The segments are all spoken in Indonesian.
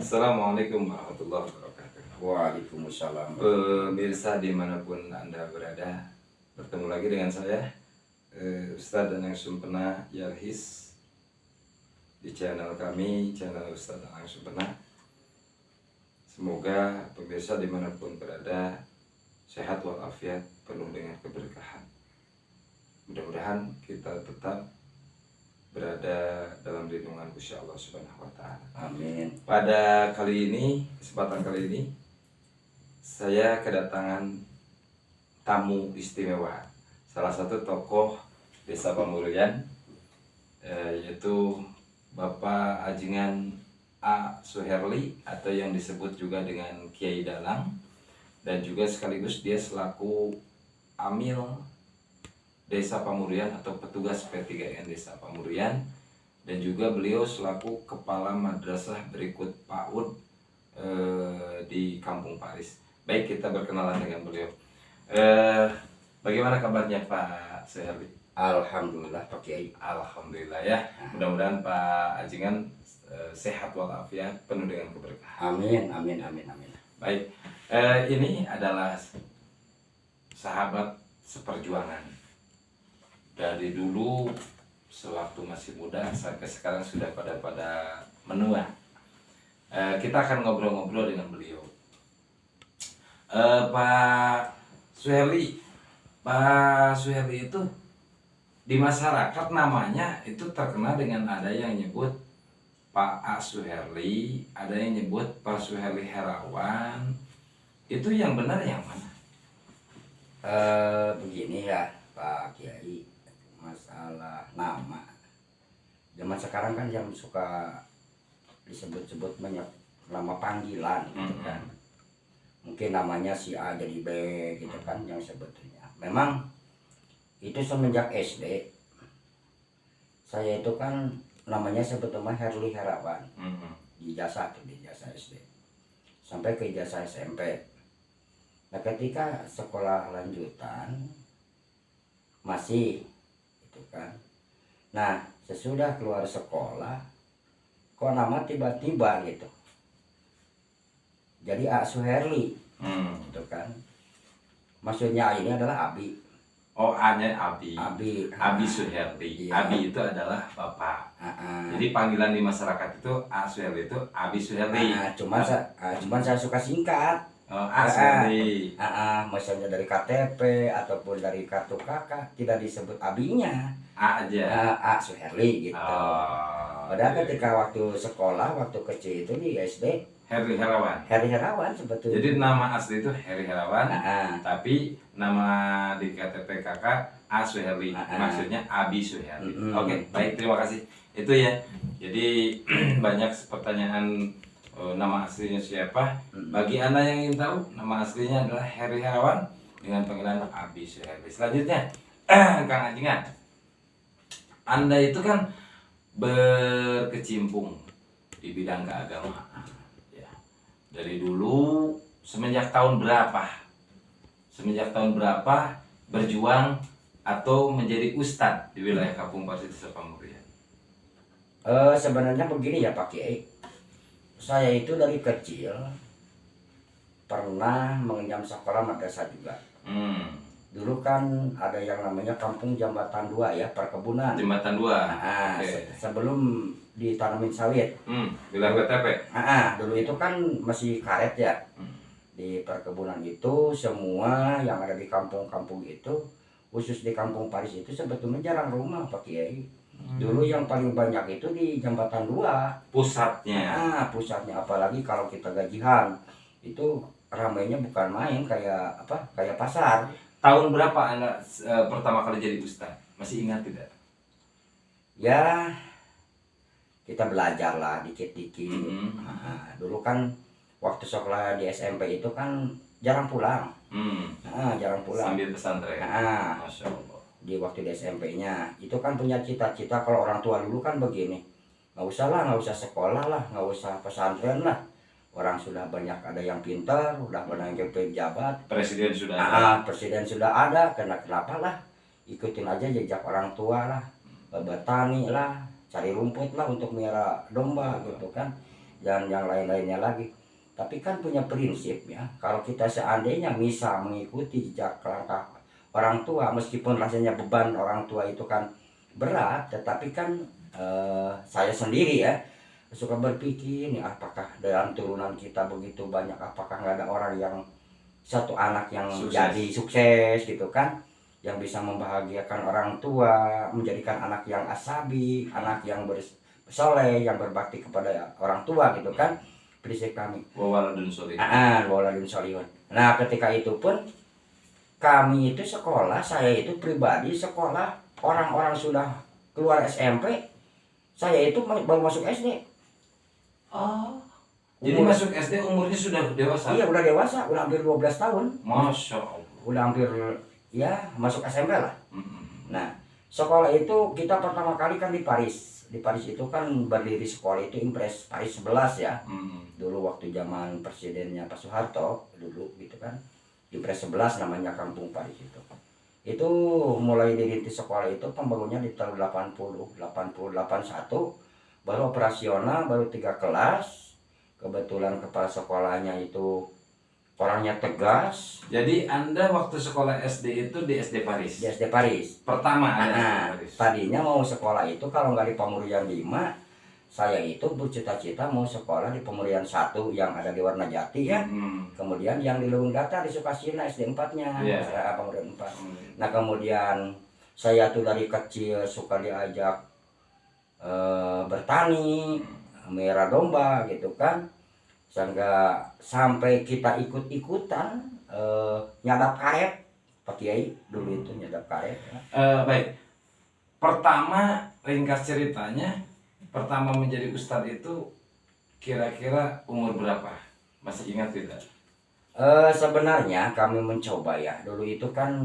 Assalamualaikum warahmatullahi wabarakatuh. Waalaikumsalam. Pemirsa dimanapun Anda berada, bertemu lagi dengan saya, Ustadz Danang Sumpena Yarhis, di channel kami, channel Ustadz Danang Sumpena. Semoga pemirsa dimanapun berada sehat walafiat, penuh dengan keberkahan. Mudah-mudahan kita tetap berada dalam lindungan Gusti Allah Subhanahu wa taala. Amin. Pada kesempatan kali ini saya kedatangan tamu istimewa, salah satu tokoh Desa Pamurian, yaitu Bapak Ajingan A. Suherli atau yang disebut juga dengan Kiai Dalang, dan juga sekaligus dia selaku Amil Desa Pamurian atau petugas P3N Desa Pamurian, dan juga beliau selaku kepala madrasah berikut PAUD di Kampung Paris. Baik, kita berkenalan dengan beliau. Bagaimana kabarnya Pak Suherli? Alhamdulillah Pak Kiai. Alhamdulillah ya. Mudah-mudahan Pak Ajingan sehat walafiat, penuh dengan keberkahan. Amin, amin, amin, amin. Baik, ini adalah sahabat seperjuangan. Dari dulu sewaktu masih muda sampai sekarang sudah pada menua. Kita akan ngobrol-ngobrol dengan beliau. Pak Suherli itu di masyarakat namanya itu terkenal dengan ada yang nyebut Pak A. Suherli, ada yang nyebut Pak Suherli Herawan. Itu yang benar yang mana? Begini ya Pak Kiai, masalah nama zaman sekarang kan yang suka disebut-sebut banyak nama panggilan gitu kan. Mungkin namanya si A jadi B gitu kan, yang sebetulnya memang itu semenjak SD saya itu kan namanya sebetulnya Herli Herawan. Di jasa SD sampai ke jasa SMP. Nah ketika sekolah lanjutan masih itu kan, nah sesudah keluar sekolah kok nama tiba-tiba gitu jadi A. Suherli gitu kan. Maksudnya ini adalah Abi. Oh, A-nya Abi. Abi Suherli. Iya. Abi itu adalah bapak. Jadi panggilan di masyarakat itu A. Suherli itu Abi Suherli. Cuman saya suka singkat. Oh, A. Suherli. Misalnya dari KTP ataupun dari kartu kakak tidak disebut abinya, A aja. A. Suherli gitu. Padahal ketika waktu sekolah, waktu kecil itu di SD Herli Herawan. Herli Herawan sebetulnya. Jadi nama asli itu Herli Herawan, tapi nama di KTP kakak A. Suherli. Maksudnya Abi Suherli. Oke, baik, terima kasih. Itu ya. Jadi banyak pertanyaan, nama aslinya siapa. Bagi Anda yang ingin tahu, nama aslinya adalah Herli Herawan dengan panggilan Abi Suherli. Selanjutnya, Kang Ajingan, Anda itu kan berkecimpung di bidang keagamaan. Ya. Dari dulu semenjak tahun berapa berjuang atau menjadi ustadz di wilayah Kampung Paris Desa Pamurian? Sebenarnya begini ya Pak Kiai, saya itu dari kecil pernah mengenyam sekolah madrasah juga. Dulu kan ada yang namanya Kampung Jambatan 2 ya, perkebunan. Jembatan 2. Okay. Sebelum ditanamin sawit. Wilayah KTP. Dulu itu kan masih karet ya. Di perkebunan itu semua yang ada di kampung-kampung itu, khusus di Kampung Paris itu sebetulnya jarang rumah Pak Kiai. Dulu yang paling banyak itu di Jambatan 2. Pusatnya. Pusatnya, apalagi kalau kita gajian itu ramainya bukan main, kayak pasar. Tahun berapa Anda pertama kali jadi ustaz? Masih ingat tidak? Ya, kita belajar lah dikit-dikit. Dulu kan waktu sekolah di SMP itu kan jarang pulang. Jarang pulang. Sambil pesantren. Masya Allah. Di waktu di SMP-nya itu kan punya cita-cita, kalau orang tua dulu kan begini, nggak usah sekolah lah, nggak usah pesantren lah. Orang sudah banyak, ada yang pintar, udah banyak yang pejabat. Presiden sudah ada. Presiden sudah ada, kenapa lah? Ikutin aja jejak orang tua lah. Bertani lah, cari rumput lah untuk melihara domba gitu kan. dan yang lain-lainnya lagi. Tapi kan punya prinsip ya, kalau kita seandainya bisa mengikuti jejak langkah orang tua, meskipun rasanya beban orang tua itu kan berat, tetapi kan saya sendiri ya suka berpikir nih, apakah dalam turunan kita begitu banyak, apakah nggak ada orang yang satu anak yang jadi sukses gitu kan, yang bisa membahagiakan orang tua, menjadikan anak yang asabi, anak yang bersoleh, yang berbakti kepada orang tua gitu kan, prinsip kami. Wawaladun solihun. Wawaladun solihun. Nah ketika itu pun kami itu sekolah, saya itu pribadi sekolah, orang-orang sudah keluar SMP, saya itu baru masuk SD. Oh. Jadi masuk SD umurnya sudah dewasa? Iya udah dewasa, udah hampir 12 tahun. Masya Allah. Udah hampir ya masuk SMP lah. Nah sekolah itu kita pertama kali kan di Paris. Di Paris itu kan berdiri sekolah itu Impres Paris 11 ya. Dulu waktu zaman presidennya Pak Soeharto dulu gitu kan. Impres 11 namanya Kampung Paris itu. Itu mulai dirintis sekolah itu pembangunnya di tahun 81, baru operasional, baru 3 kelas. Kebetulan kepala sekolahnya itu orangnya tegas. Jadi Anda waktu sekolah SD itu di SD Paris? Di SD Paris. Pertama ada SD Paris. Tadinya mau sekolah itu kalau nggak di Pemurian 5, saya itu bercita-cita mau sekolah di Pemurian 1 yang ada di Warnajati ya. Kemudian yang di Lewung Datar di Sukasina SD 4-nya, Pemurian 4. Nah kemudian saya tuh dari kecil suka diajak bertani, merah domba gitu kan. Sehingga sampai kita ikut-ikutan nyadap karet, Pak Kiai dulu itu nyadap karet ya. Baik, pertama ringkas ceritanya, pertama menjadi ustadz itu kira-kira umur berapa? Masih ingat tidak? Sebenarnya kami mencoba ya, dulu itu kan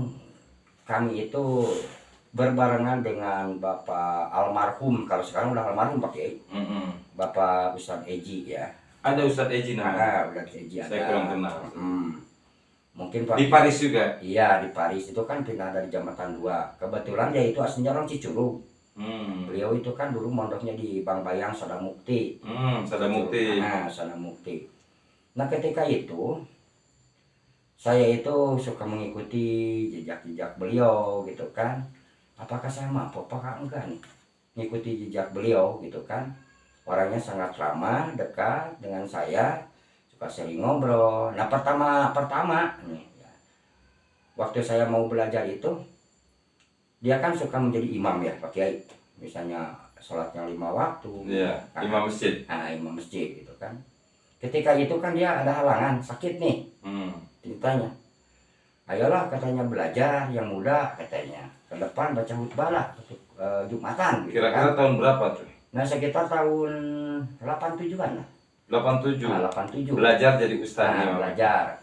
kami itu berbarengan dengan Bapak almarhum, kalau sekarang udah almarhum Pak Kiai, Bapak Ustadz Eji ya. Ada Ustadz Eji namanya? Ustadz Eji ada. Saya kurang kenal. Mungkin Pak di Paris juga? Iya di Paris, itu kan pindah dari Jambatan 2. Kebetulan dia itu aslinya orang Cicurug. Beliau itu kan dulu mondoknya di Bang Bayang Sadamukti. Sadamukti. Sadamukti. Nah ketika itu saya itu suka mengikuti jejak-jejak beliau gitu kan. Apakah saya mampu apakah enggak nih mengikuti jejak beliau gitu kan. Orangnya sangat ramah, dekat dengan saya, suka sering ngobrol. Nah pertama nih ya, waktu saya mau belajar itu, dia kan suka menjadi imam ya Pak Kiai. Misalnya sholatnya 5 waktu. Iya, imam masjid. Imam masjid gitu kan. Ketika itu kan dia ada halangan, sakit nih. Ditanya, ayolah katanya belajar yang muda katanya. Ke depan baca khutbah lah, Jumatan. Gitu kira-kira kan. Tahun berapa tuh? Nah sekitar tahun 87-an lah. 87? 87. Belajar jadi ustaz. Belajar.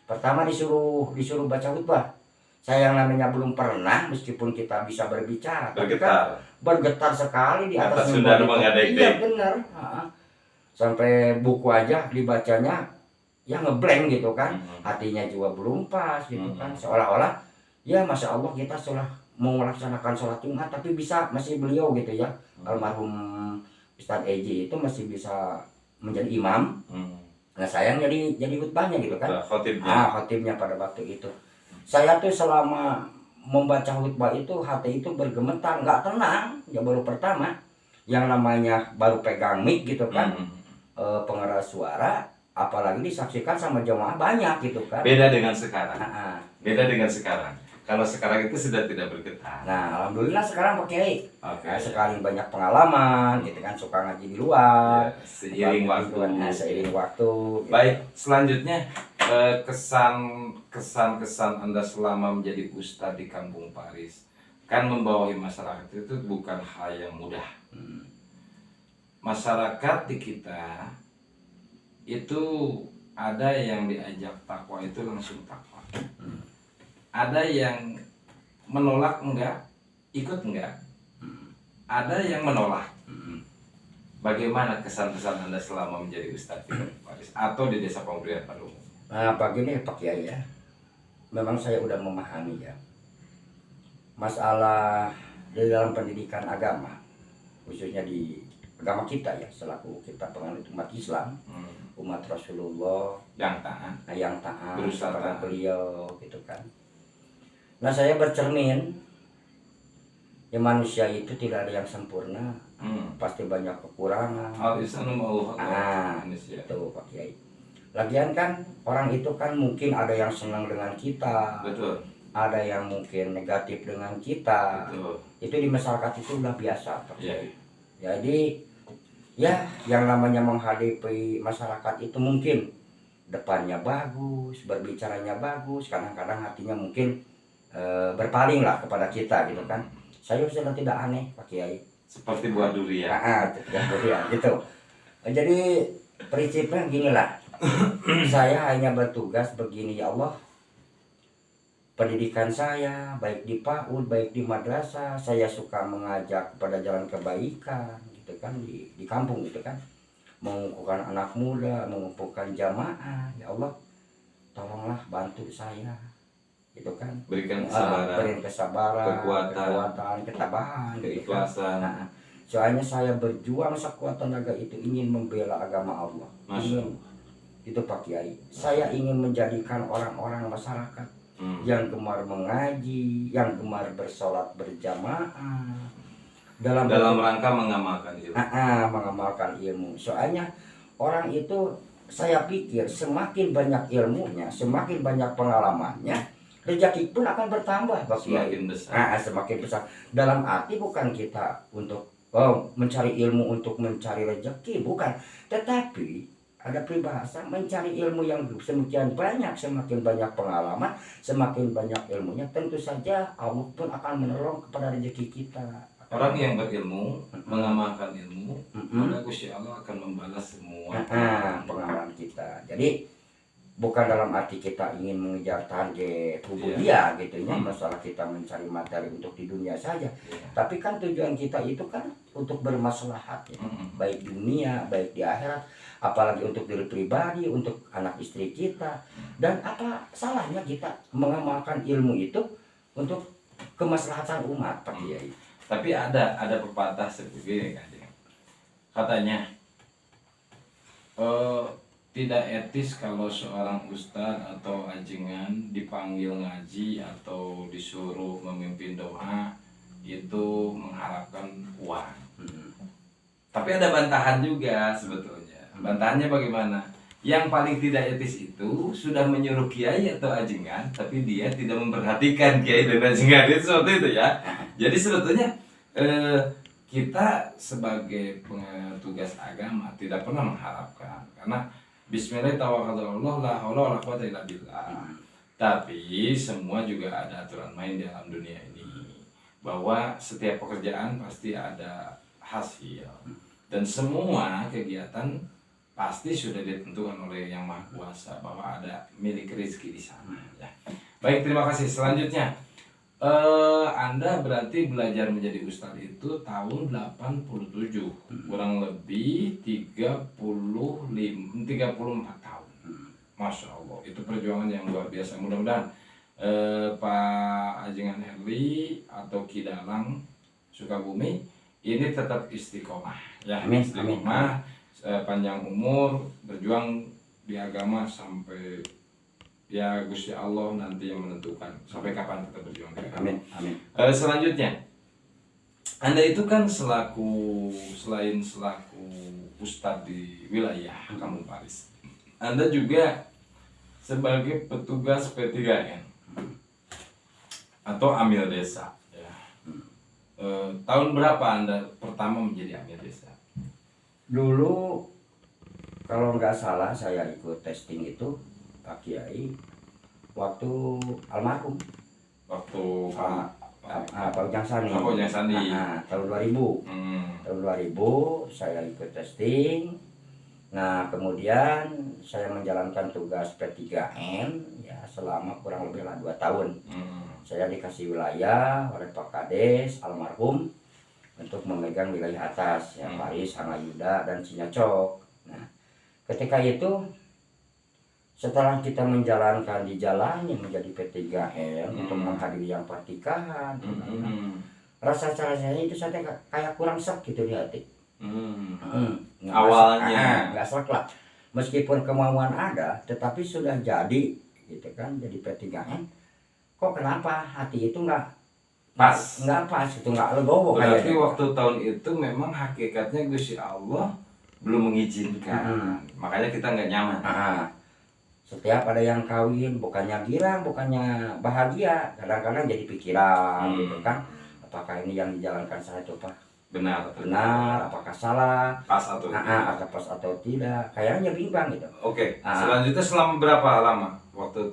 Pertama disuruh baca khutbah. Saya yang namanya belum pernah, meskipun kita bisa berbicara, bergetar. Bergetar sekali di atas Sunda mengadek. Iya benar. Sampai buku aja dibacanya ya ngeblank gitu kan. Hatinya juga belum pas gitu kan. Seolah-olah ya Masya Allah kita sudah mau melaksanakan sholat Jumat tapi bisa masih beliau gitu ya. Almarhum Ustadz Eji itu masih bisa menjadi imam. Nah saya jadi khutbahnya gitu kan. Khotibnya pada waktu itu. Saya tuh selama membaca khutbah itu hati itu bergemetar, nggak tenang. Ya baru pertama, yang namanya baru pegang mic gitu kan, pengeras suara, apalagi disaksikan sama jemaah banyak gitu kan. Beda dengan sekarang. Beda dengan sekarang. Kalau sekarang itu sudah tidak bergetar. Nah alhamdulillah sekarang Pak Kiai. Sekali banyak pengalaman, gitu kan, suka ngaji di luar. Ya, seiring waktu. Seiring waktu. Gitu. Baik, selanjutnya kesan Anda selama menjadi ustadz di Kampung Paris, kan membawahi masyarakat itu bukan hal yang mudah. Masyarakat di kita itu ada yang diajak takwa itu langsung takwa. Ada yang menolak enggak, ikut enggak. Ada yang menolak. Bagaimana kesan-kesan Anda selama menjadi ustadz di Kampung Paris atau di Desa Pemberian pada umumnya? Nah begini Pak Kiai ya, memang saya udah memahami ya masalah di dalam pendidikan agama, khususnya di agama kita ya, selaku kita penganut umat Islam, umat Rasulullah yang taat, yang taat berusaha kepada taat. beliau gitu kan. Nah saya bercermin ya, manusia itu tidak ada yang sempurna, pasti banyak kekurangan. Al-insanu ma'al Itu Pak Kiai. Lagian kan orang itu kan mungkin ada yang senang dengan kita, betul, ada yang mungkin negatif dengan kita. betul. Itu di masyarakat itu udah biasa Pak Iya. Kiai. Jadi ya yang namanya menghadapi masyarakat itu mungkin depannya bagus, berbicaranya bagus, kadang-kadang hatinya mungkin berpaling lah kepada kita gitu kan. Saya sudah tidak aneh Pak Kiai, Seperti buah durian. tidak durian gitu. Jadi prinsipnya gini lah, saya hanya bertugas begini, ya Allah, pendidikan saya baik di PAUD baik di madrasah, saya suka mengajak kepada jalan kebaikan gitu kan, di kampung gitu kan, mengumpulkan anak muda, mengumpulkan jamaah. Ya Allah, tolonglah bantu saya gitu kan, Berikan kesabaran, berikan kesabaran, kekuatan, ketabahan, keikhlasan. Nah, soalnya saya berjuang sekuat tenaga itu ingin membela agama Allah. Ingin, itu Pak Kiai. Saya ingin menjadikan orang-orang masyarakat yang gemar mengaji, yang gemar bersolat berjamaah dalam rangka mengamalkan ilmu. Mengamalkan ilmu. Soalnya orang itu, saya pikir semakin banyak ilmunya, semakin banyak pengalamannya, rezeki pun akan bertambah Pak Kiai. Semakin besar. Semakin besar. Dalam arti bukan kita untuk mencari ilmu untuk mencari rezeki, bukan. Tetapi ada peribahasa, mencari ilmu yang semakin banyak, semakin banyak pengalaman, semakin banyak ilmunya, tentu saja Allah pun akan menolong kepada rezeki kita. Orang yang berilmu, mengamalkan ilmu, maka Gusti Allah akan membalas semua pengalaman kita. Jadi bukan dalam arti kita ingin mengejar target ubudiyah gitu ya, masalah kita mencari materi untuk di dunia saja. Tapi kan tujuan kita itu kan untuk bermaslahat ya, baik di dunia, baik di akhirat, apalagi untuk diri pribadi, untuk anak istri kita. Dan apa salahnya kita mengamalkan ilmu itu untuk kemaslahatan umat Pak Kiai. Tapi ada pepatah seperti ini katanya, tidak etis kalau seorang ustadz atau ajingan dipanggil ngaji atau disuruh memimpin doa itu mengharapkan uang. Tapi ada bantahan juga sebetulnya. Bantahannya bagaimana? Yang paling tidak etis itu sudah menyuruh kiai atau ajingan, tapi dia tidak memperhatikan kiai dan ajingan, itu seperti itu ya. Jadi sebetulnya kita sebagai petugas agama tidak pernah mengharapkan, karena Bismillahirrahmanirrahim, la haula wala quwwata illa billah. Tapi semua juga ada aturan main di alam dunia ini, bahwa setiap pekerjaan pasti ada hasil, dan semua kegiatan pasti sudah ditentukan oleh Yang Maha Kuasa bahwa ada milik rezeki di sana. Ya. Baik, terima kasih. Selanjutnya, Anda berarti belajar menjadi ustadz itu tahun 87, kurang lebih 34 tahun. Masya Allah, itu perjuangan yang luar biasa. Mudah-mudahan Pak Ajingan Herli atau Ki Dalang Sukabumi ini tetap istiqomah, ya. Amin. Istiqomah, panjang umur, berjuang di agama sampai ya Gusti Allah nanti yang menentukan sampai kapan kita berjuang di agama. Amin. Selanjutnya, Anda itu kan selain selaku ustadz di wilayah Kampung Paris, Anda juga sebagai petugas P3N atau Amil Desa. Ya. Tahun berapa Anda pertama menjadi Amil Desa? Dulu kalau nggak salah saya ikut testing itu Pak Kiai waktu almarhum, Waktu Pak Ujang Sani. Pak Ujang Sani. Tahun 2000. Tahun 2000 saya ikut testing. Nah, kemudian saya menjalankan tugas P3N ya selama kurang lebih 2 tahun. Saya dikasih wilayah oleh Pak Kades almarhum untuk memegang wilayah atas ya, Paris, Hangayuda dan Cinyacok. Nah, ketika itu setelah kita menjalankan di jalan yang menjadi P3N untuk menghadiri yang pernikahan, rasa saya itu saya kayak kurang sek gitu di hati. Nggak Awalnya. nggak saklek. Meskipun kemauan ada, tetapi sudah jadi, gitu kan, jadi P3N. Kok kenapa hati itu nggak Pas. itu nggak legowo Berarti kayaknya. waktu tahun itu memang hakikatnya Gusti Allah belum mengizinkan. Makanya kita nggak nyaman. Setiap ada yang kawin, bukannya girang, bukannya bahagia, kadang-kadang jadi pikiran, gitu kan. Apakah ini yang dijalankan saya itu Pak Benar atau benar, apakah salah, pas atau tidak? atau pas atau tidak, kayaknya bimbang gitu. Oke. Selanjutnya selama berapa lama waktu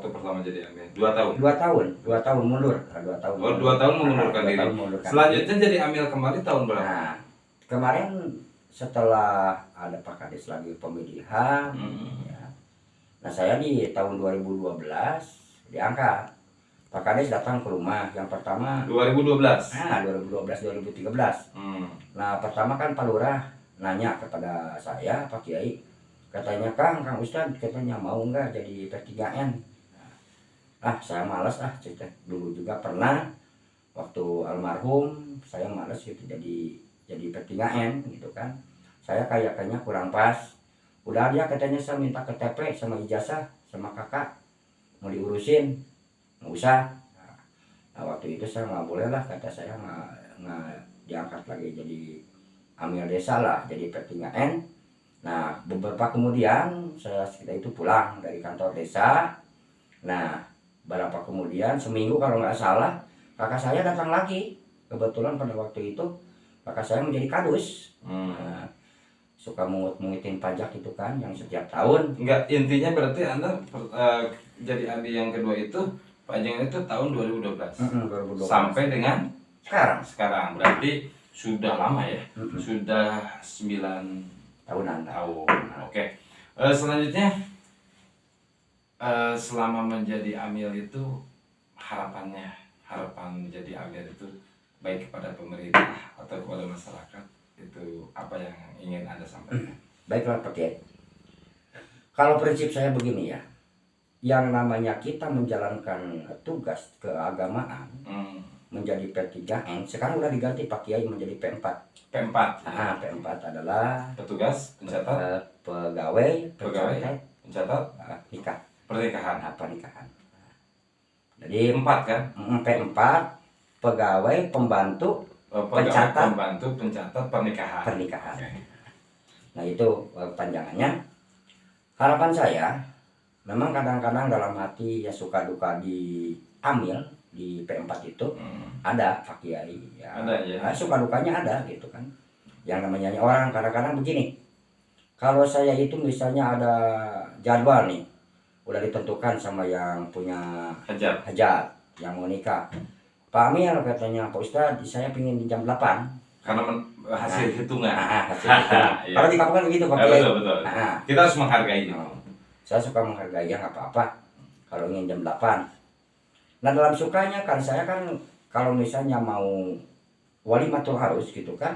pertama jadi amil? 2 tahun. 2 tahun mundur. 2 tahun. Oh, 2 tahun mengundurkan 2 diri. tahun mengundurkan Selanjutnya jadi amil kembali tahun berapa? Nah, kemarin setelah ada Pak Kades lagi pemilihan, ya. Nah saya di tahun 2012 diangkat. Pak Kades datang ke rumah yang pertama. 2012. 2013. Nah pertama kan Pak Lurah nanya kepada saya, Pak Kiai, katanya Kang Ustadz katanya mau nggak jadi P3N. Saya malas cerita dulu juga pernah waktu almarhum saya malas gitu jadi P3N gitu kan. Saya kayaknya kurang pas. Udah dia katanya saya minta KTP sama ijazah sama kakak mau diurusin, nggak usah. Nah waktu itu saya nggak boleh lah, kata saya nggak diangkat lagi jadi amil desa lah, jadi P3N. Nah beberapa kemudian kita itu pulang dari kantor desa. Nah beberapa kemudian seminggu kalau nggak salah kakak saya datang lagi. Kebetulan pada waktu itu kakak saya menjadi kadus. Nah, suka mungutin pajak itu kan yang setiap tahun. Enggak, intinya berarti Anda jadi amil yang kedua itu pajangan itu tahun 2012. 2012 sampai dengan sekarang berarti sudah lama ya. Sudah 9 tahunan. Oke. Selanjutnya selama menjadi amil itu harapan menjadi amil itu baik kepada pemerintah atau kepada masyarakat, itu apa yang ingin Anda sampaikan? Baiklah Pak Kiai. Kalau prinsip saya begini ya, yang namanya kita menjalankan tugas keagamaan menjadi P3N, sekarang udah diganti Pak Kiai menjadi P4. P4. P4 adalah petugas pencatat pegawai pencatat nikah. Pernikahan. Pernikahan. Jadi 4 kan? P4 pegawai pembantu pencatat pernikahan. Okay. Nah itu panjangannya. Harapan saya memang kadang-kadang dalam hati ya suka duka di amil di P4 itu ada Pak Kiai ya. Ada ya. Suka dukanya ada gitu kan. Yang namanya orang kadang-kadang begini. Kalau saya itu misalnya ada jadwal nih, udah ditentukan sama yang punya hajat yang mau nikah. Pak Amil katanya, Pak Ustadz saya pingin di jam 8. Karena hasil hitungan. Hasil hitungan. Kalau di kampung kan begitu Pak Kiai. Betul. Kita harus menghargai. Saya suka menghargai, ya nggak apa-apa kalau ingin jam 8. Nah dalam sukanya kan saya kan kalau misalnya mau walimatul harus gitu kan,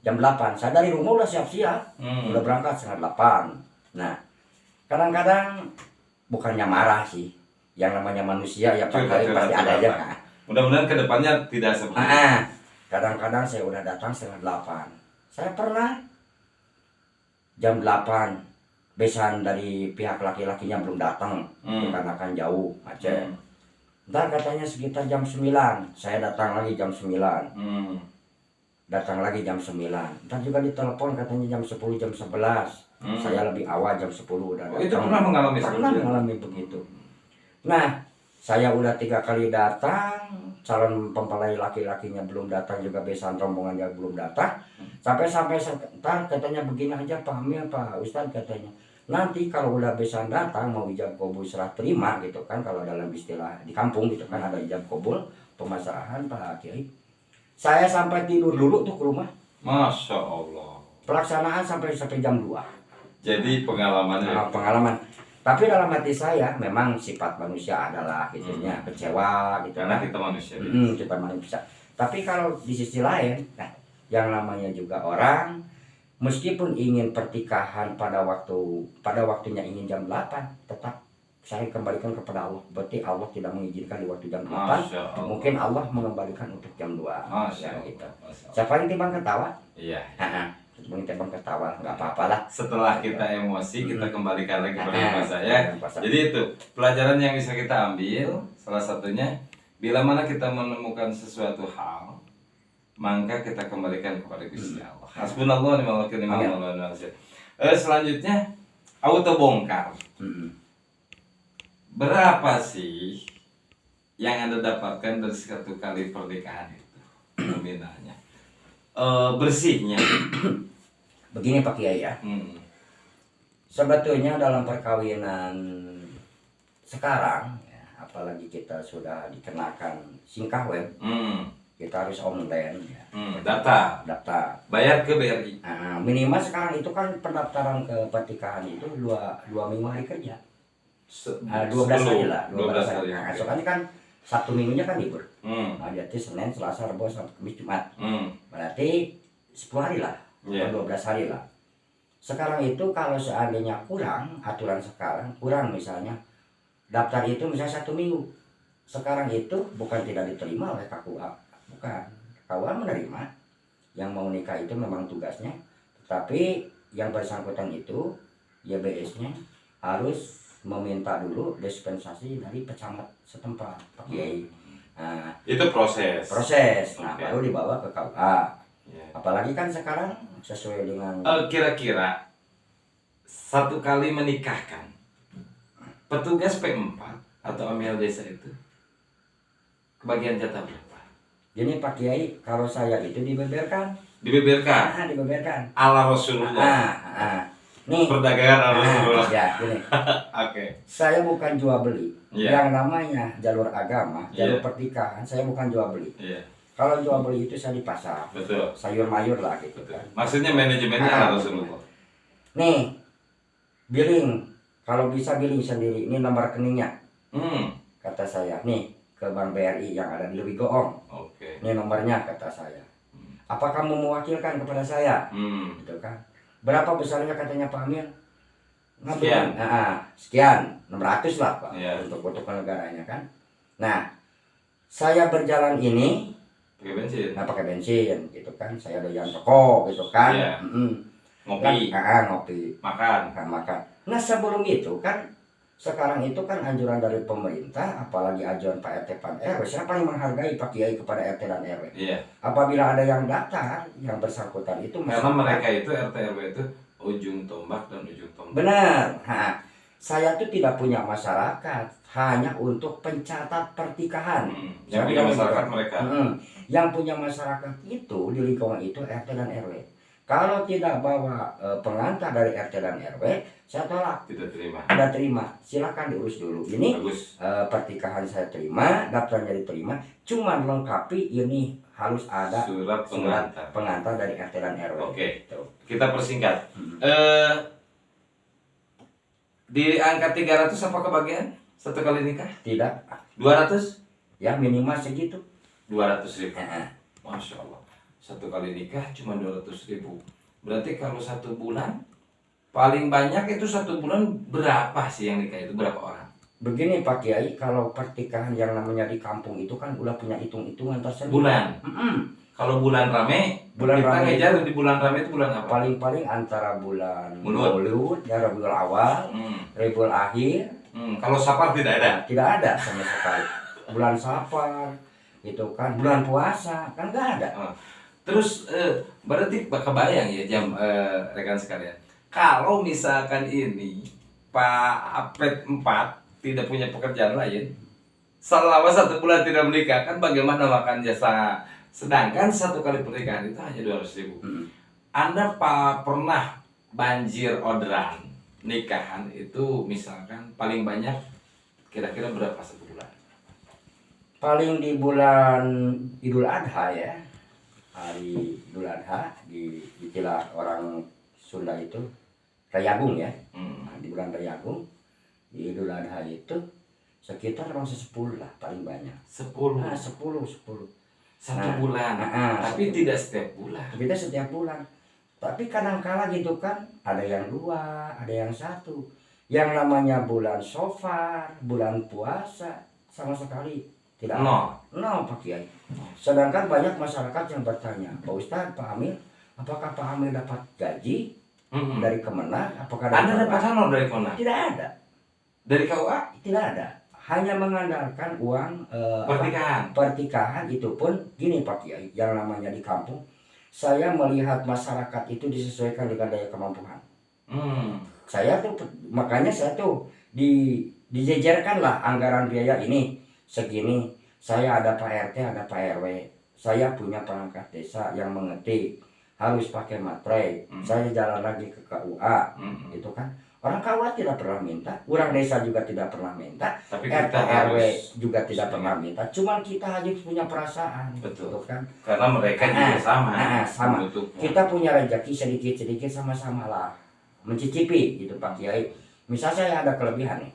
jam 8. Saya dari rumah udah siap-siap, udah berangkat setengah 8. Nah kadang-kadang bukannya marah sih, yang namanya manusia ya Pak Kiai pasti ada aja. Mudah-mudahan kedepannya tidak seperti itu. Kadang-kadang saya udah datang setengah 8. Saya pernah jam 8 besan dari pihak laki-lakinya belum datang dikarenakan jauh Aceh. Ntar katanya sekitar jam 9. Saya datang lagi jam 9. Datang lagi jam 9. Ntar juga ditelepon katanya jam 10, jam 11. Saya lebih awal jam 10 udah datang. Itu pernah mengalami begitu. Nah saya udah 3 kali datang, calon mempelai laki-lakinya belum datang, juga besan rombongannya belum datang. Sampai ntar katanya begini aja Pak Amil, Pak Ustadz katanya, nanti kalau udah besan datang mau ijab kabul serah terima gitu kan, kalau dalam istilah di kampung gitu kan ada ijab kabul pemasrahan Pak Kiai. Saya sampai tidur dulu tuh ke rumah. Masya Allah. Pelaksanaan sampai jam 2. Jadi pengalaman. Tapi dalam hati saya memang sifat manusia adalah gitunya kecewa gitu. Karena kita manusia. Kita manusia. Tapi kalau di sisi lain, yang namanya juga orang, meskipun ingin pertikahan pada waktunya ingin jam 8, tetap saya kembalikan kepada Allah. Berarti Allah tidak mengizinkan di waktu jam 8. Mungkin Allah mengembalikan untuk jam 2. Masya gitu. Allah. Siapa yang timbang ketawa? Iya. mungkin Bang ketawa, nggak apa-apa lah. Setelah kita emosi, kita kembalikan lagi pada bapak saya. Pasal. Jadi itu pelajaran yang bisa kita ambil. Salah satunya, bila mana kita menemukan sesuatu hal, maka kita kembalikan kepada Gusti Allah. Hasbunallah wa ni'mal wakil, ni'mal maulah wa ni'mal nasir. Selanjutnya, auto bongkar. Berapa sih yang Anda dapatkan dari satu kali pernikahan itu nominalnya? Bersihnya. Begini Pak Kiai ya. Sebetulnya dalam perkawinan sekarang, ya, apalagi kita sudah dikenakan singkah web, kita harus online ya. Daftar. Bayar ke BRI. Nah, minimal sekarang itu kan pendaftaran ke pernikahan itu dua minggu hari kerja. 12 hari lah. 12 hari. Nah, soalnya kan Sabtu minggunya kan libur. Nah, jadi Senin, Selasa, Rabu, sampai Kamis, Jumat. Berarti 10 hari lah. 12 hari lah. Sekarang itu kalau seandainya kurang, aturan sekarang kurang misalnya daftar itu misalnya 1 minggu. Sekarang itu bukan tidak diterima oleh KUA, bukan. KUA menerima yang mau nikah itu memang tugasnya, tetapi yang bersangkutan itu YBS-nya harus meminta dulu dispensasi dari pecamat setempat, Pak Kiai. Nah, itu proses. Nah, baru dibawa ke KUA. Apalagi kan sekarang sesuai dengan kira-kira satu kali menikahkan petugas P4 atau amil desa itu kebagian jatah berapa? Gini Pak Kiai, kalau saya itu dibeberkan. Dibeberkan ala Rasulullah. Nih perdagangan ala Rasulullah. Ya gini. Oke. Saya bukan jual beli. Yang namanya jalur agama, jalur pernikahan, saya bukan jual beli. Kalau jual beli itu saya di pasar. Betul. Sayur mayur lah gitu. Kan. Maksudnya manajemennya ala Rasulullah. Nih, billing. Kalau bisa billing sendiri. Ini nomor rekeningnya. Kata saya. Nih, ke Bank BRI yang ada di Lewi Goong. Oke. Ini nomornya kata saya. Apa kamu mewakilkan kepada saya? Gitu kan. Berapa besarnya katanya Pak Amir? Sekian. Sekian. 600 lah Pak. Untuk negaranya kan. Nah, saya berjalan ini pakai bensin gitu kan, saya doyan rokok gitu kan, ngopi, makan. Nah sebelum itu kan, sekarang itu kan anjuran dari pemerintah, apalagi ajuan Pak RT Pan RW, siapa yang menghargai Pak Kiai kepada RT dan RW? Apabila ada yang daftar, yang bersangkutan itu karena mereka itu RT RW itu ujung tombak dan ujung tombak. Benar. Saya tuh tidak punya masyarakat, hanya untuk pencatat pertikahan. Yang punya masyarakat mereka. Yang punya masyarakat itu di lingkungan itu RT dan RW. Kalau tidak bawa pengantar dari RT dan RW, saya tolak. Tidak terima. Silakan diurus dulu. Ini pertikahan saya terima, daftarnya diterima. Cuma lengkapi ini harus ada surat pengantar dari RT dan RW. Oke. Kita persingkat. Di angka 300 apa kebagian? Satu kali nikah? Tidak. 200? Ya minimal segitu. 200.000. Masya Allah. Satu kali nikah cuma 200.000. Berarti kalau 1 bulan paling banyak itu 1 bulan berapa sih yang nikah itu? Berapa orang? Begini Pak Kiai, kalau pertikahan yang namanya di kampung itu kan udah punya hitung-hitungan tersendiri. Bulan. Kalau bulan rame, kita ngejar di bulan rame itu bulan apa? Paling-paling antara bulan Maulud, ya Rabiul Awal, Rabiul Akhir. Kalau Safar tidak ada? Tidak ada sama sekali. Bulan Safar, itu kan bulan puasa kan nggak ada. Terus berarti kebayang ya jam rekan sekalian. Kalau misalkan ini Pak Apret 4 tidak punya pekerjaan lain, selama 1 bulan tidak menikah, kan bagaimana makan jasa? Sedangkan 1 kali pernikahan itu hanya 200.000. Anda pernah banjir orderan nikahan itu misalkan paling banyak kira-kira berapa 1 bulan? Paling di bulan Idul Adha ya, hari Idul Adha di istilah orang Sunda itu Rayagung ya. Di bulan Rayagung di Idul Adha itu sekitar orang 10 lah paling banyak. 10. 1 bulan. Tapi tidak setiap bulan. Tidak setiap bulan. Tapi kadang-kala gitu kan, ada yang 2, ada yang 1. Yang namanya bulan Safar, bulan puasa sama sekali tidak ada. No Pak Kiai. Sedangkan banyak masyarakat yang bertanya, Pak Ustadz, Pak Amir, apakah Pak Amir dapat gaji Mm-mm. dari Kemenang? Apakah dari Anda dapat KUA? honor dari Kona? Tidak ada, Dari KUA? tidak ada. Hanya mengandalkan uang Pernikahan. pertikahan, itu pun gini Pak Kiai, yang namanya di kampung, saya melihat masyarakat itu disesuaikan dengan daya kemampuan. Saya tuh makanya saya tuh dijejerkan lah anggaran biaya ini segini. Saya ada Pak RT, ada Pak RW, saya punya perangkat desa yang mengetik, harus pakai materai. Saya jalan lagi ke KUA, gitu kan. Orang KUA tidak pernah minta, orang desa juga tidak pernah minta, Tapi RT kita RW harus juga tidak pernah minta. Cuman kita aja punya perasaan, Betul. gitu kan. Karena mereka juga sama. Sama. Bentuknya. Kita punya rezeki sedikit-sedikit sama-sama lah mencicipi, gitu Pak Kiai. Misal saya ada kelebihan nih,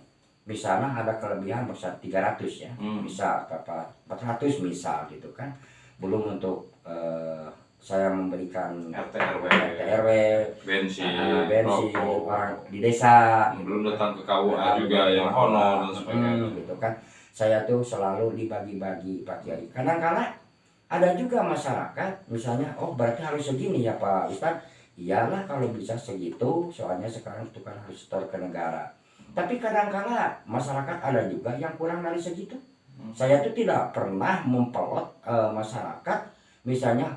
misalnya ada kelebihan besar 300 ya, misal apa 400 misal gitu kan, belum untuk saya memberikan RT RW, bensin, rokok, orang di desa, belum datang ke KUA juga yang honor dan sebagainya. gitu kan. Saya tuh selalu dibagi-bagi Pak Kiai. Kadang-kala ada juga masyarakat misalnya, oh berarti harus segini ya Pak Ustadz. Iyalah kalau bisa segitu, soalnya sekarang itu kan harus setor ke negara. Tapi kadang-kala masyarakat ada juga yang kurang dari segitu. Saya tuh tidak pernah mempelot masyarakat, misalnya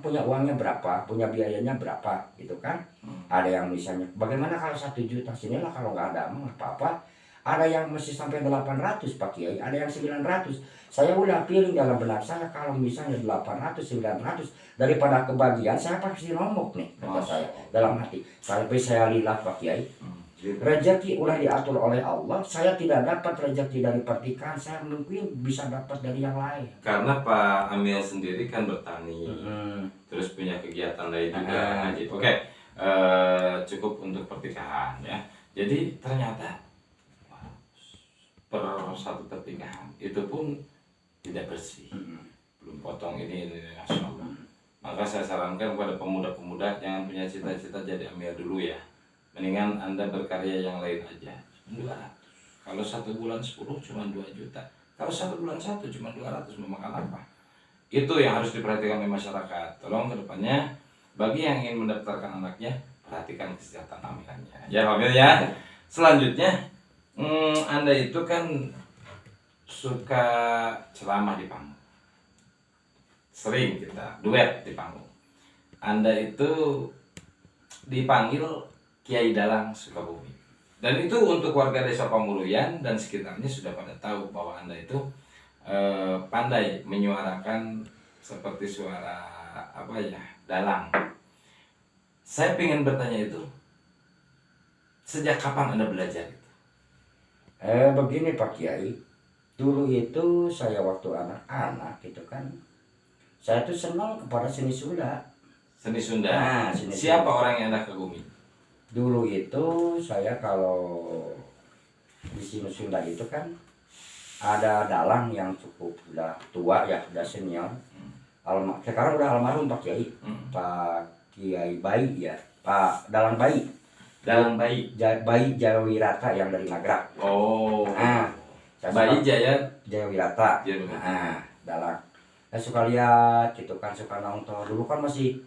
punya uangnya berapa, punya biayanya berapa, gitu kan. Ada yang misalnya, bagaimana kalau 1 juta, sinilah kalau nggak ada mah apa-apa. Ada yang mesti sampai 800 Pak Kiai, ada yang 900. Saya udah pilih dalam benak saya, kalau misalnya 800, 900, daripada kebagian saya pasti nombok nih, kata saya dalam hati. Sampai saya lillah Pak Kiai. Rezeki udah diatur oleh Allah. Saya tidak dapat rezeki dari pertikahan, saya mungkin bisa dapat dari yang lain. Karena Pak Amil sendiri kan bertani, terus punya kegiatan lain juga. Oke, cukup untuk pertikahan ya. Jadi ternyata per satu pernikahan itu pun tidak bersih, belum potong ini Masya Allah. Maka saya sarankan kepada pemuda-pemuda jangan punya cita-cita jadi Amir dulu ya, mendingan Anda berkarya yang lain aja. 200, kalau 1 bulan 10 cuma 2 juta, kalau 1 bulan 1 cuma 200, mau makan apa? Itu yang harus diperhatikan oleh masyarakat. Tolong kedepannya bagi yang ingin mendaftarkan anaknya, perhatikan kesejahteraan Amirnya ya Amir ya. Selanjutnya Anda itu kan suka ceramah di panggung, sering kita duet di panggung. Anda itu dipanggil Kiai Dalang Sukabumi, dan itu untuk warga desa Pamuluyan dan sekitarnya sudah pada tahu bahwa Anda itu pandai menyuarakan seperti suara apa ya, dalang. Saya ingin bertanya itu, sejak kapan Anda belajar itu? Begini Pak Kiai, dulu itu saya waktu anak-anak gitu kan, saya tuh senang kepada seni Sunda. Seni Sunda. Seni Siapa Sunda. orang yang Anda kagumi? Dulu itu saya kalau di sini Sunda itu kan ada dalang yang cukup sudah tua ya, sudah senior. Sekarang udah almarhum Pak Kiai, Pak Kiai Bayi ya, Pak Dalang Bayi. Dalang Bayi. Bayi Jayawirata yang dari Nagrak. Oh. Bayi Jayawirata. Dalang. Saya suka lihat gitu kan, suka nonton. Dulu kan masih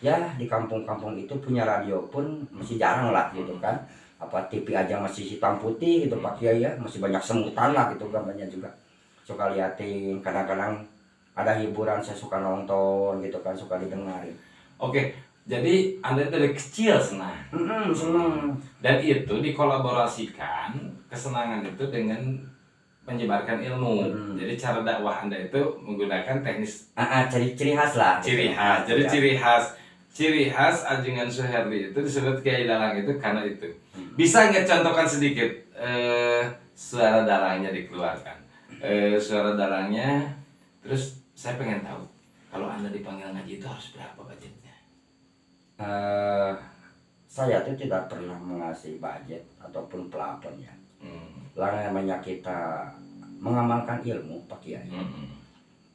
ya di kampung-kampung itu punya radio pun masih jarang lah gitu kan. Apa TV aja masih hitam putih gitu Pak Kiai ya, masih banyak semutan lah gitu gambarnya juga. Suka liatin, kadang-kadang ada hiburan saya suka nonton gitu kan, suka didengarin. Oke, jadi Anda dari kecil senang. Senang. Dan itu dikolaborasikan kesenangan itu dengan menyebarkan ilmu. Jadi cara dakwah Anda itu menggunakan teknis Ciri khas lah. Ciri khas. Jadi ciri khas Ajengan Suherdi itu disebut Kiai Dalang itu karena itu. Bisa nggak contohkan sedikit suara dalangnya dikeluarkan? Suara dalangnya. Terus saya pengen tahu kalau Anda dipanggil ngaji itu harus berapa budgetnya? Saya tuh tidak pernah mengasih budget ataupun plafon ya. Namanya kita mengamalkan ilmu Pak Kiai,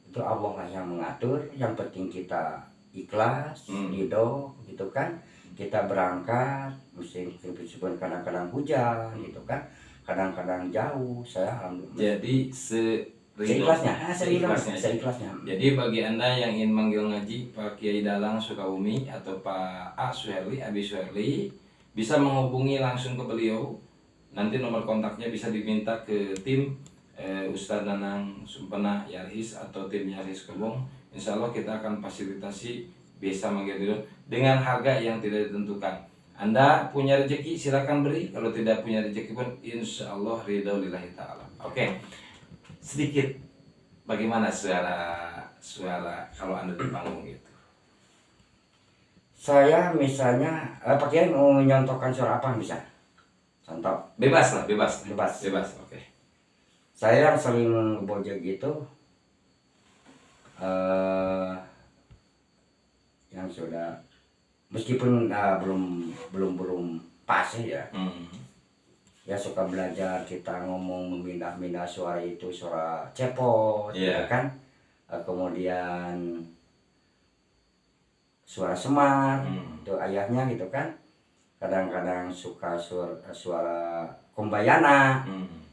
itu Allah lah yang mengatur. Yang penting kita ikhlas, ridho gitu kan. Kita berangkat meskipun kadang-kadang hujan gitu kan, kadang-kadang jauh. Saya alhamdulillah. Jadi Seikhlasnya, Seikhlasnya. seikhlasnya. Jadi bagi Anda yang ingin manggil ngaji Pak Kiai Dalang Sukabumi atau Pak A Suherli, Abi Suherli, bisa menghubungi langsung ke beliau. Nanti nomor kontaknya bisa diminta ke tim Ustadz Nanang Sumpena Yarhis atau tim Yarhis Kebong. Insya Allah kita akan fasilitasi bisa manggil beliau dengan harga yang tidak ditentukan. Anda punya rezeki silakan beri, kalau tidak punya rezeki pun insya Allah ridho lillahi ta'ala. Oke. Sedikit bagaimana suara kalau Anda di panggung gitu. Saya misalnya Pak Kiai mau menyontohkan suara apa bisa? Contoh. Bebas lah, bebas. Oke. Saya yang sering bojek gitu yang sudah meskipun belum pas ya. Ya suka belajar kita ngomong memindah-mindah suara itu, suara cepot, ya kan, kemudian suara semar, itu ayahnya gitu kan, kadang-kadang suka suara kombayana,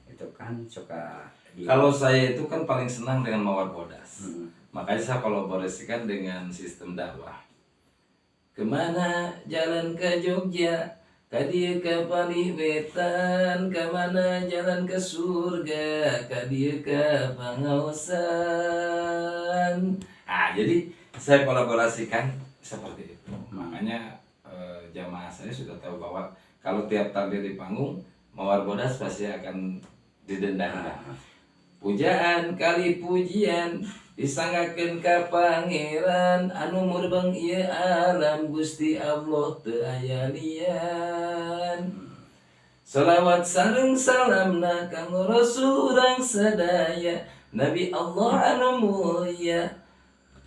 itu kan suka. Kalau saya itu kan paling senang dengan Mawar Bodas, makanya saya kolaborasikan dengan sistem dakwah. Kemana jalan ke Jogja? Kadia ke Palih Wetan, kemana jalan ke surga, kadia ke Pangaosan. Jadi saya kolaborasikan seperti itu. Makanya jamaah saya sudah tahu bahwa kalau tiap tampil di panggung, Mawar Bodas pasti akan didendangkan. Pujaan kali pujian disanggakeun ka pangeran anu murbeng ieu alam Gusti Allah teu aya lian. Salawat sareng salamna kanggo Rasul urang sadaya Nabi Allah anu mulia.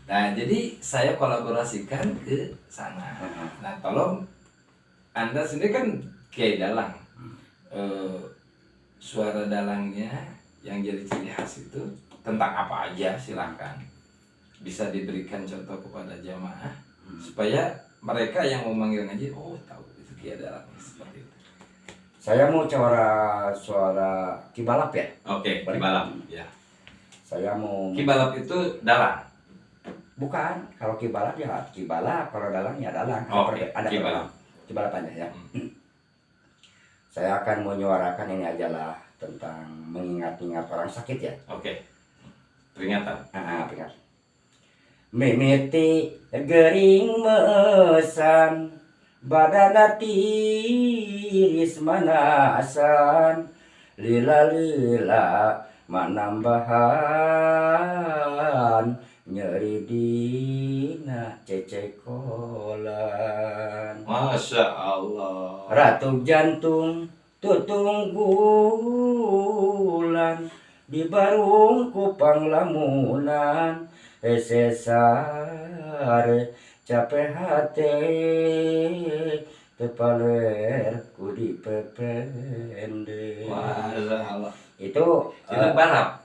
Nah, jadi saya kolaborasikan ke sana. Nah, tolong Anda sendiri kan Kiai Dalang. Suara dalangnya yang jadi ciri khas itu tentang apa aja silahkan bisa diberikan contoh kepada jamaah supaya mereka yang mau manggil ngaji tahu itu Kiai Dalang seperti itu. Saya mau suara kibalap ya. Oke, kibalap ya. Saya mau kibalap itu dalang. Bukan, kalau kibalap ya kibalap, kalau dalang ya dalang. Ada kibalap. Kibalapannya ya. Saya akan menyuarakan ini aja lah tentang mengingat-ingat orang sakit ya. Oke. Peringatan. Peringatan. Mimiti gering mesan badana tiris manasan lila manambahan nyeri dina cecekolan. Masya Allah. Ratu jantung tutung bulan di barung kupang lamunan sesare capek hati tepaler kudi pepende. Masya Allah. Itu balap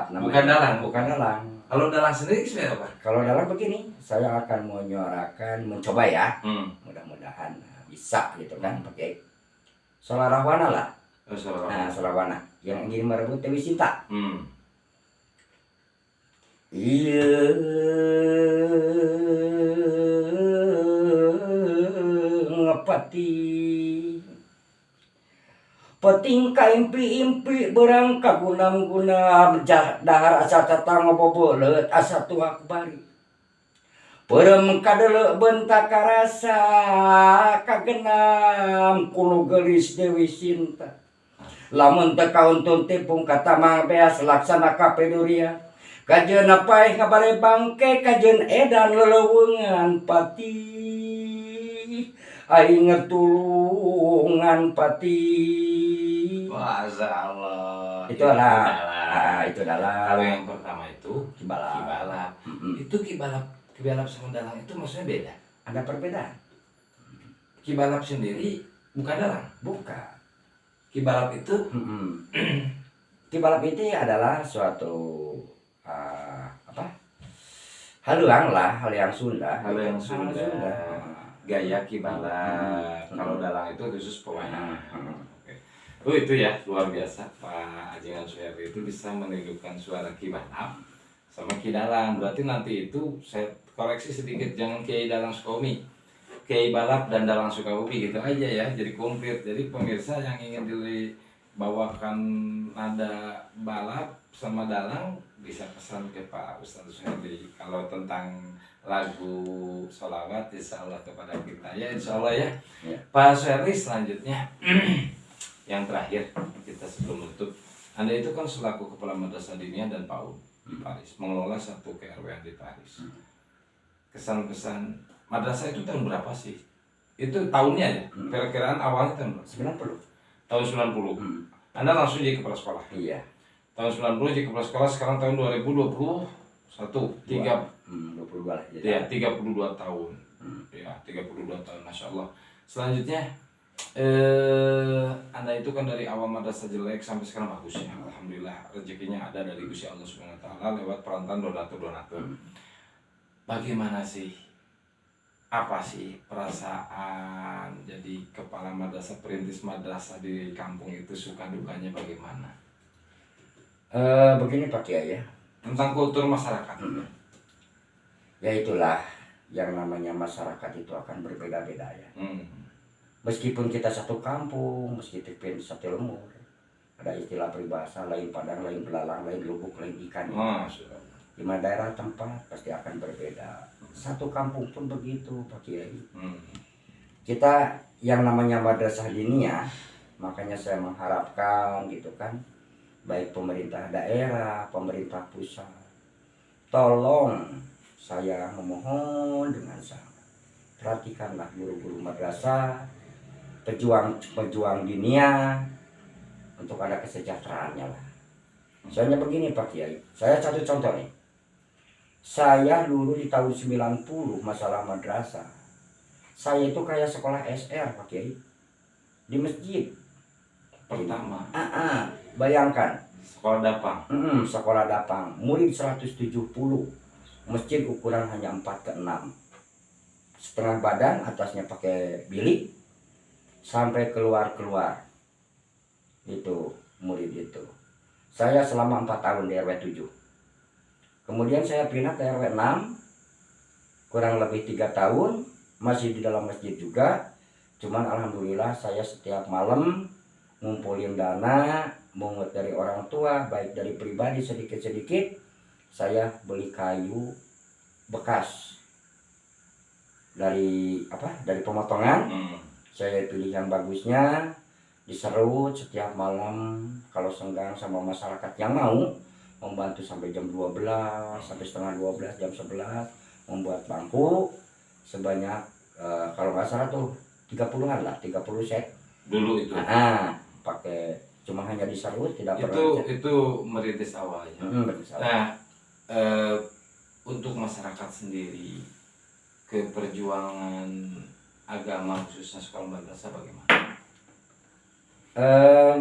namanya. Bukan dalang. Kalau dalang sendiri seperti apa? Kalau dalang begini, saya akan menyuarakan, mencoba ya. Mudah-mudahan bisa gitu kan pakai Solarahwana lah. Solarahwana yang ingin merebut Dewi Sinta. Iya ngepati peting kaimpi-impi berang kagunam-gunam dahar asa tatang boboleut asa tuak bari perem kadele bentak karasa kagenam kulo gelis Dewi Sinta lamun teu kauntun tipung katamang beas laksana kapeduria kajeun apaeh ngabare bangke kajeun edan leleuweungan pati aing ngetulungan pati. Masya Allah. Itu adalah. Kalau yang pertama itu kibalap. Itu kibalap sama dalang itu maksudnya beda. Ada perbedaan. Kibalap sendiri bukan dalang. Bukan. Kibalap itu kibalap itu adalah suatu haluang Sunda. Gaya kibalap. Kalau dalang itu khusus pewarna. Itu ya luar biasa Pak Ajengan Suherli itu bisa menirukan suara Ki Balap sama Ki Dalang. Berarti nanti itu saya koreksi sedikit, jangan Kiai Dalang Sukabumi, Kiai Balap dan Dalang Sukabumi gitu aja ya, jadi komplit. Jadi pemirsa yang ingin dibawakan nada Balap sama Dalang bisa pesan ke Pak Ustadz Suherli. Kalau tentang lagu sholawat insya Allah kepada kita ya, insya Allah ya. Pak Suherli, selanjutnya yang terakhir kita sebelum menutup, Anda itu kan selaku Kepala Madrasah Diniyah dan PAUD di Paris, mengelola satu KRW yang di Paris. Kesan-kesan madrasah itu tahun berapa sih? Itu tahunnya ya? Kira-kiraan awalnya tahun berapa? 90. Tahun 90. Anda langsung jadi kepala sekolah? Iya. Tahun 90 jadi kepala sekolah, sekarang tahun 2021. 22 lah. Ya, 32 tahun. Ya, 32 tahun, Masya Allah. Selanjutnya, Anda itu kan dari awal madrasah jelek sampai sekarang bagus ya. Alhamdulillah rezekinya ada dari Gusti Allah Subhanahu wa taala lewat perantaraan donatur. Bagaimana sih, apa sih perasaan jadi kepala madrasah, perintis madrasah di kampung itu, suka dukanya bagaimana? Begini Pak Kiai ya. Tentang kultur masyarakat. Ya itulah yang namanya masyarakat itu akan berbeda-beda ya. Meskipun kita satu kampung, meskipun satu lemur, ada istilah peribahasa, lain padang, lain belalang, lain lubuk, lain ikan. Di mana daerah tempat pasti akan berbeda. Satu kampung pun begitu Pak Kiai. Kita yang namanya madrasah diniyah, makanya saya mengharapkan gitu kan, baik pemerintah daerah, pemerintah pusat, tolong saya memohon dengan sangat, perhatikanlah guru-guru madrasah, pejuang diniyah, untuk ada kesejahteraannya lah. Soalnya begini Pak Kiai, saya satu contoh nih. Saya dulu di tahun 90 masalah madrasah, saya itu kayak sekolah SR Pak Kiai, di masjid Pertama. Bayangkan. Sekolah Dapang. Sekolah Dapang, murid 170, masjid ukuran hanya 4x6, setengah badan, atasnya pakai bilik, sampai keluar itu murid itu. Saya selama 4 tahun di RW 7. Kemudian saya pindah ke RW 6, kurang lebih 3 tahun, masih di dalam masjid juga. Cuman alhamdulillah saya setiap malam ngumpulin dana, mungut dari orang tua, baik dari pribadi sedikit-sedikit, saya beli kayu bekas dari pemotongan. Saya pilih yang bagusnya, diserut setiap malam kalau senggang sama masyarakat yang mau, membantu sampai jam 12, sampai setengah 12, jam 11, membuat bangku sebanyak kalau nggak salah tuh 30-an lah, 30 set dulu itu. Pakai cuma hanya diserut, tidak itu merintis awalnya. Nah, untuk masyarakat sendiri, ke perjuangan agama khususnya sekolah madrasah bagaimana?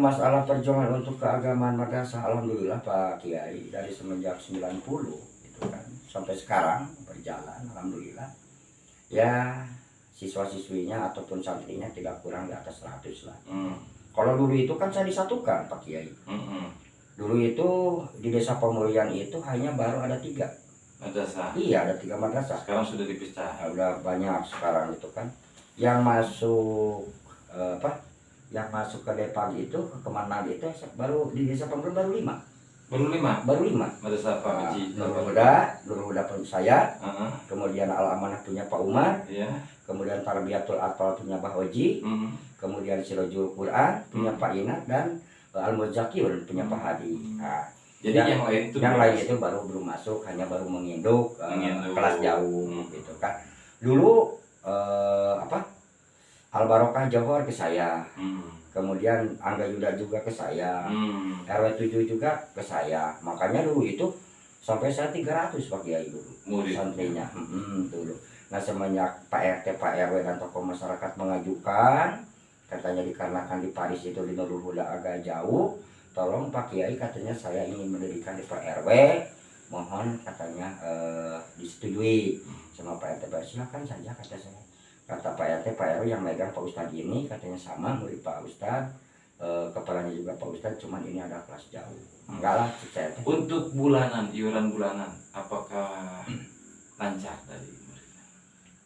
Masalah perjuangan untuk keagamaan madrasah, alhamdulillah Pak Kiai, dari semenjak 90 itu kan sampai sekarang berjalan, alhamdulillah. Ya, siswa-siswinya ataupun santrinya tidak kurang di atas 100 lah. Kalau dulu itu kan saya disatukan Pak Kiai. Dulu itu di Desa Pemulihan itu hanya baru ada 3 madrasah. Iya, ada 3 madrasah. Sekarang sudah dipisah. Udah banyak sekarang itu kan. Yang masuk yang masuk ke Depang itu, ke Kemanang itu baru di Desa Pemulihan baru 5. Baru 5. Madrasah Pak Haji. Nurul Huda pun saya. Kemudian Al Amanah punya Pak Umar. Kemudian Tarbiyatul Atfal punya Pak Hoji. Kemudian Sirojul Quran punya Pak Inat, dan Al Muzakir punya Pak Hadi. Jadi yang lain itu baru belum masuk, hanya baru menginduk kelas jauh gitu kan. Dulu Al Barokah Johor ke saya. Kemudian Angga Yuda juga ke saya. RW 7 juga ke saya. Makanya dulu itu sampai saya 300 Pak Kiai dulu santrinya. Dulu. Nah, semenjak Pak RT, Pak RW dan tokoh masyarakat mengajukan, katanya dikarenakan di Paris itu di Nurul Huda agak jauh, tolong Pak Kiai, katanya saya ingin mendirikan di Pak RW, mohon katanya disetujui sama Pak RT. Silakan saja kata saya. Kata Pak RT, Pak RW yang megang Pak Ustadz ini, katanya sama murid Pak Ustadz, kepala bertanya juga Pak Ustadz, cuman ini ada kelas jauh. Enggak lah, saya teh. Untuk bulanan, iuran bulanan, apakah lancar dari pemerintah?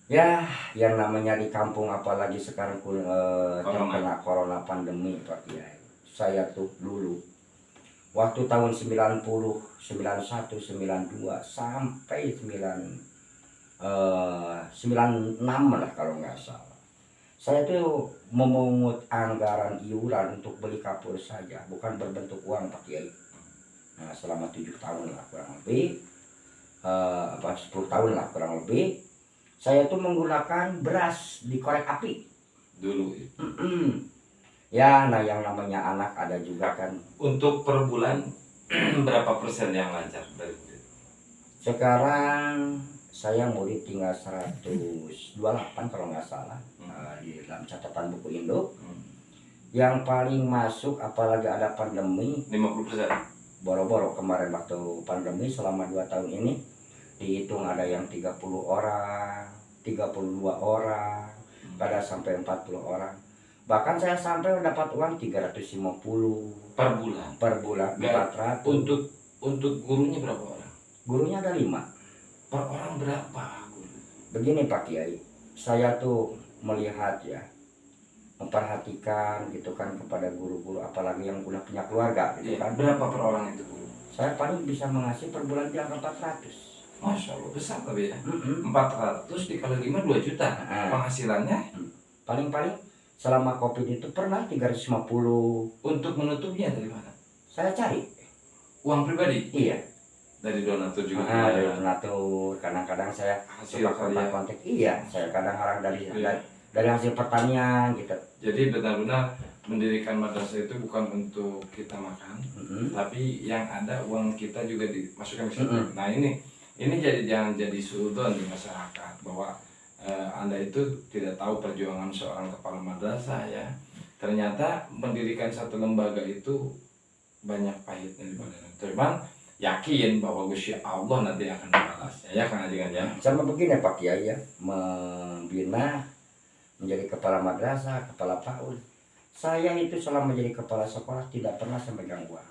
Ya, yang namanya di kampung apalagi sekarang terkena corona pandemi Pak Kiai. Saya tuh dulu waktu tahun 90, 91, 92 sampai 96 lah kalau nggak salah. Saya tuh memungut anggaran iuran untuk beli kapur saja, bukan berbentuk uang Pak Kiai. Nah, selama 7 tahun lah kurang lebih, 10 tahun lah kurang lebih, saya tuh menggunakan beras dikorek api. Dulu itu. Ya, nah yang namanya anak ada juga kan. Untuk per bulan berapa persen yang lancar dari murid? Sekarang saya murid tinggal 128 kalau nggak salah, di dalam catatan buku Indo. Yang paling masuk apalagi ada pandemi 50%. Boro-boro kemarin waktu pandemi selama 2 tahun ini dihitung ada yang 30 orang, 32 orang, ada sampai 40 orang. Bahkan saya sampai dapat uang 350 Per bulan. per bulan, 400. Untuk gurunya berapa orang? Gurunya ada 5. Per orang berapa? Begini Pak Kiai, saya tuh melihat ya, memperhatikan gitu kan kepada guru-guru apalagi yang udah punya keluarga gitu kan. Berapa per orang itu guru? Saya paling bisa mengasih per bulan di angka 400. Masya Allah, besar tapi ya. 400 dikali 5 2 juta. Penghasilannya? Paling-paling selama Covid itu pernah 350. Untuk menutupnya dari mana? Saya cari. Uang pribadi? Iya. Dari donatur juga? Dari donatur. Kadang-kadang saya suka kontak-kontak. Iya, saya kadang-kadang dari hasil pertanian gitu. Jadi benar-benar mendirikan madrasah itu bukan untuk kita makan, tapi yang ada uang kita juga dimasukkan ke situ. Nah ini jangan jadi suudon di masyarakat bahwa Anda itu tidak tahu perjuangan seorang kepala madrasah ya. Ternyata mendirikan satu lembaga itu banyak pahitnya di badan. Cuman yakin bahwa Gusti Allah nanti akan membalasnya ya Kang Ajengan ya. Sama begini Pak Kiai ya, membina menjadi kepala madrasah, kepala PAUD. Saya itu selama menjadi kepala sekolah tidak pernah saya megang uang.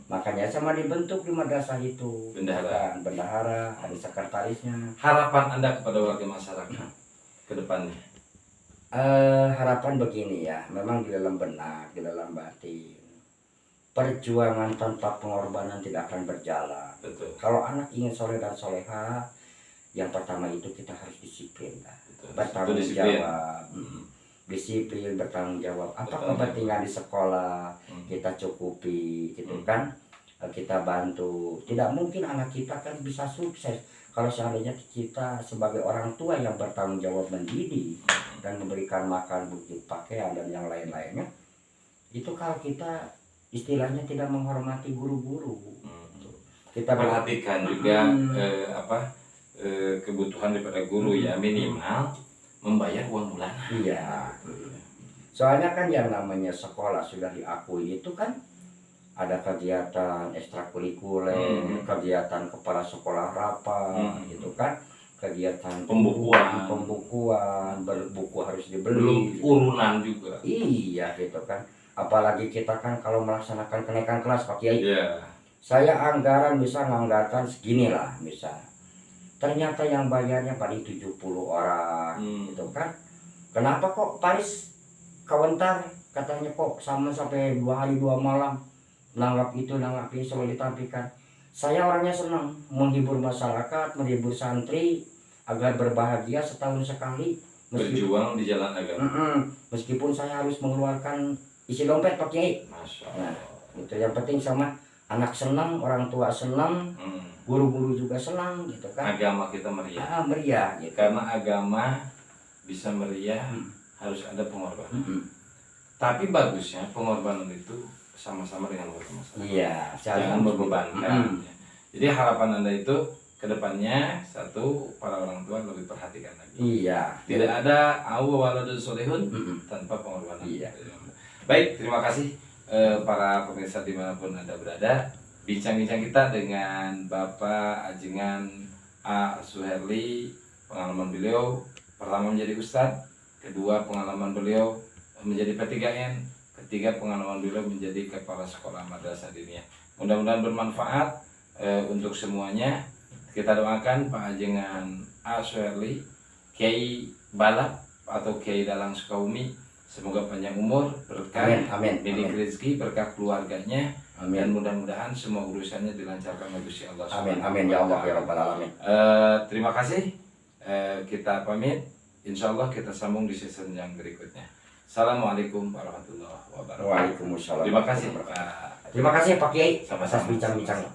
Makanya sama dibentuk di madrasah itu. Bendahara, ada sekretarisnya. Harapan Anda kepada warga masyarakat ke depannya? Harapan begini ya, memang di dalam benak, di dalam batin. Perjuangan tanpa pengorbanan tidak akan berjalan. Betul. Kalau anak ingin soleh dan soleha, yang pertama itu kita harus disiplin. Bertanggung jawab. Disiplin, bertanggung jawab. Apa kepentingan di sekolah, kita cukupi, gitu kan. Kita bantu. Tidak mungkin anak kita kan bisa sukses kalau seandainya kita sebagai orang tua yang bertanggung jawab mendidik dan memberikan makan, bukti pakaian dan yang lain-lainnya. Itu kalau kita istilahnya tidak menghormati guru-guru. Kita perhatikan juga kebutuhan daripada guru ya, minimal membayar uang bulanan. Iya. Soalnya kan yang namanya sekolah sudah diakui itu kan ada kegiatan ekstrakurikuler, kegiatan kepala sekolah rapat, gitu kan, kegiatan pembukuan, berbuku harus dibeli. Belum urunan juga. Iya gitu kan. Apalagi kita kan kalau melaksanakan kenaikan kelas Pak Kiai. Yeah. Saya anggaran bisa menganggarkan segini lah misalnya. Ternyata yang bayarnya paling 70 orang gitu kan. Kenapa kok Paris kawentar katanya kok sama sampai 2 hari 2 malam nanggap ini selalu ditampilkan. Saya orangnya senang menghibur masyarakat, menghibur santri agar berbahagia setahun sekali. Berjuang di jalan agama. Meskipun saya harus mengeluarkan isi dompet Pak Kiai. Nah, itu yang penting sama anak senang, orang tua senang, guru-guru juga senang gitu kan. Agama kita meriah. Meriah gitu. Karena agama bisa meriah harus ada pengorbanan. Tapi bagusnya pengorbanan itu sama-sama dengan warga masyarakat. Iya, jangan membebankan. Jadi harapan Anda itu kedepannya satu, para orang tua lebih perhatikan lagi. Iya. Tidak ada waladun solehun tanpa pengorbanan. Iya. Baik, terima kasih para pemirsa dimanapun Anda berada. Bincang-bincang kita dengan Bapak Ajengan A. Suherli, pengalaman beliau pertama menjadi ustadz, kedua pengalaman beliau menjadi P3N, 3 pengalaman beliau menjadi kepala sekolah madrasah diniyah. Mudah-mudahan bermanfaat untuk semuanya. Kita doakan Pak Ajengan A. Suherli, Kiai Balap atau Kiai Dalang Sukaumi, semoga panjang umur, berkah, bidik rezeki, berkah keluarganya, dan mudah-mudahan semua urusannya dilancarkan oleh Gusti Allah. Amin ya Allah ya Rabbal alamin. Terima kasih. Kita pamit. Insya Allah kita sambung di season yang berikutnya. Assalamualaikum warahmatullahi wabarakatuh. Waalaikumsalam. Terima kasih Pak. Terima kasih Pak Kiai Sama-sama. atas bincang-bincangnya.